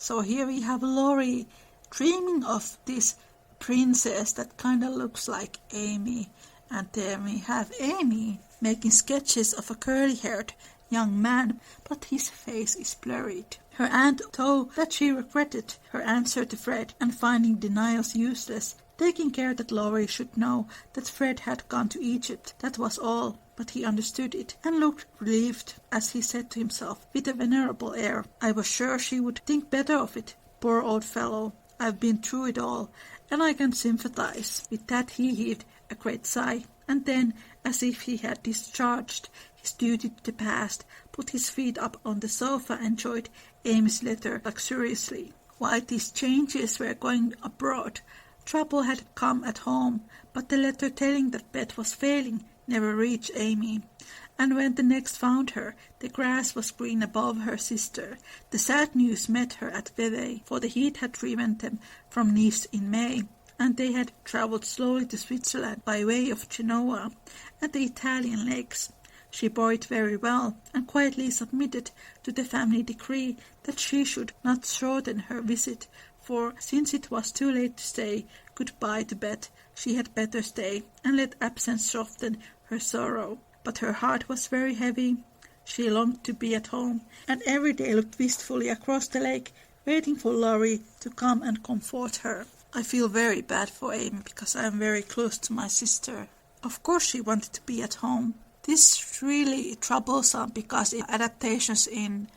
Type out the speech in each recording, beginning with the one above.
So here we have Laurie dreaming of this princess that kind of looks like Amy. And then we have Amy making sketches of a curly-haired young man, but his face is blurred. Her aunt told that she regretted her answer to Fred and finding denials useless, taking care that Laurie should know that Fred had gone to Egypt. That was all, but he understood it and looked relieved as he said to himself with a venerable air, "I was sure she would think better of it. Poor old fellow, I've been through it all, and I can sympathize." With that he heaved a great sigh, and then, as if he had discharged his duty to the past, put his feet up on the sofa and enjoyed Amy's letter luxuriously. While these changes were going abroad, trouble had come at home, but the letter telling that Beth was failing never reached Amy. And when the next found her, the grass was green above her sister. The sad news met her at Vevey, for the heat had driven them from Nice in May, and they had travelled slowly to Switzerland by way of Genoa and the Italian lakes. She bore it very well, and quietly submitted to the family decree that she should not shorten her visit, for since it was too late to say good-bye to Beth, she had better stay and let absence soften her sorrow. But her heart was very heavy. She longed to be at home, and every day looked wistfully across the lake, waiting for Laurie to come and comfort her. I feel very bad for Amy because I am very close to my sister. Of course she wanted to be at home. This is really troublesome because in adaptations in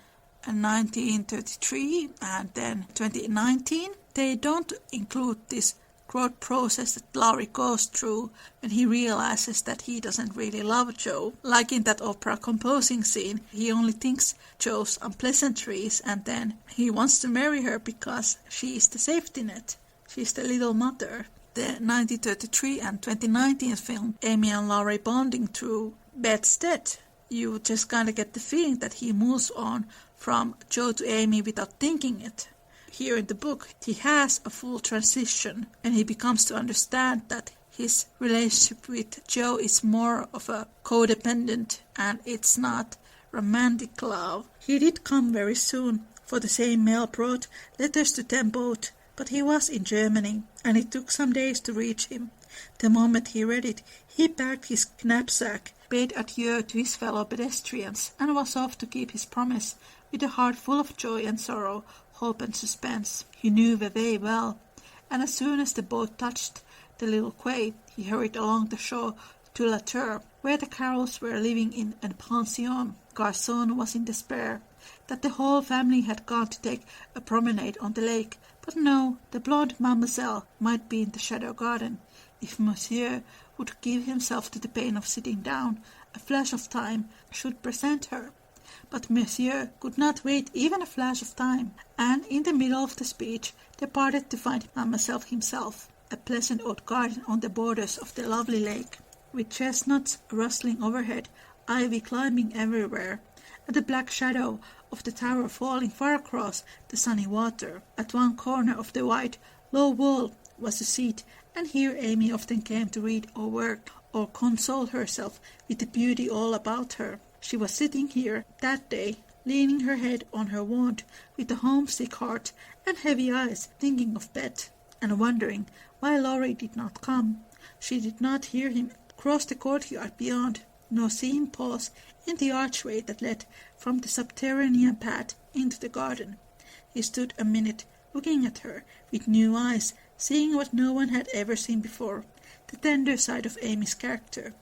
1933 and then 2019, they don't include this growth process that Laurie goes through when he realizes that he doesn't really love Jo. Like in that opera composing scene, he only thinks Jo's unpleasantries and then he wants to marry her because she is the safety net. She's the little mother. The 1933 and 2019 film, Amy and Laurie bonding through Beth's death, you just kind of get the feeling that he moves on from Jo to Amy without thinking it. Here in the book, he has a full transition and he becomes to understand that his relationship with Jo is more of a codependent and it's not romantic love. He did come very soon, for the same mail brought letters to them both, but he was in Germany and it took some days to reach him. The moment he read it, he packed his knapsack, bade adieu to his fellow pedestrians, and was off to keep his promise with a heart full of joy and sorrow, hope and suspense. He knew Vevey well, and as soon as the boat touched the little quay, he hurried along the shore to La Tour, where the Carrolls were living in a pension. Garçon was in despair that the whole family had gone to take a promenade on the lake, but no, the blonde mademoiselle might be in the shadow garden. If Monsieur would give himself to the pain of sitting down, a flash of time should present her. But Monsieur could not wait even a flash of time, and in the middle of the speech departed to find Mademoiselle himself, a pleasant old garden on the borders of the lovely lake, with chestnuts rustling overhead, ivy climbing everywhere, and the black shadow of the tower falling far across the sunny water. At one corner of the white, low wall was a seat, and here Amy often came to read or work or console herself with the beauty all about her. She was sitting here that day, leaning her head on her wand, with a homesick heart and heavy eyes, thinking of Beth, and wondering why Laurie did not come. She did not hear him cross the courtyard beyond, nor see him pause in the archway that led from the subterranean path into the garden. He stood a minute, looking at her with new eyes, seeing what no one had ever seen before, the tender side of Amy's character.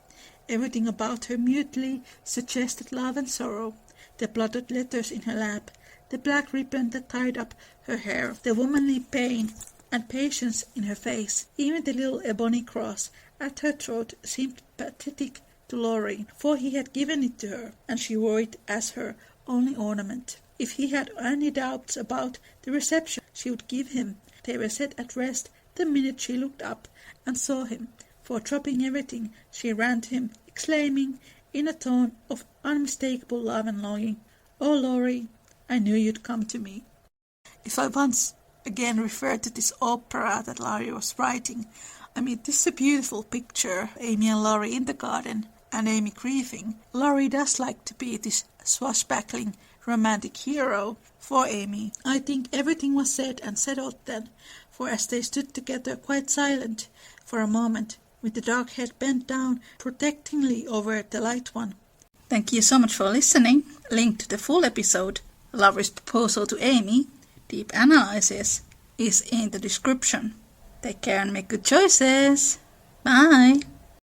Everything about her mutely suggested love and sorrow, the blotted letters in her lap, the black ribbon that tied up her hair, the womanly pain and patience in her face. Even the little ebony cross at her throat seemed pathetic to Laurie, for he had given it to her, and she wore it as her only ornament. If he had any doubts about the reception she would give him, they were set at rest the minute she looked up and saw him, for dropping everything, she ran to him, exclaiming, in a tone of unmistakable love and longing, "Oh, Laurie, I knew you'd come to me." If I once again refer to this opera that Laurie was writing, I mean, this is a beautiful picture, Amy and Laurie in the garden, and Amy grieving. Laurie does like to be this swashbuckling romantic hero for Amy. I think everything was said and settled then, for as they stood together quite silent for a moment, with the dark head bent down protectingly over the light one. Thank you so much for listening. Link to the full episode, Laurie's proposal to Amy, deep analysis, is in the description. Take care and make good choices. Bye!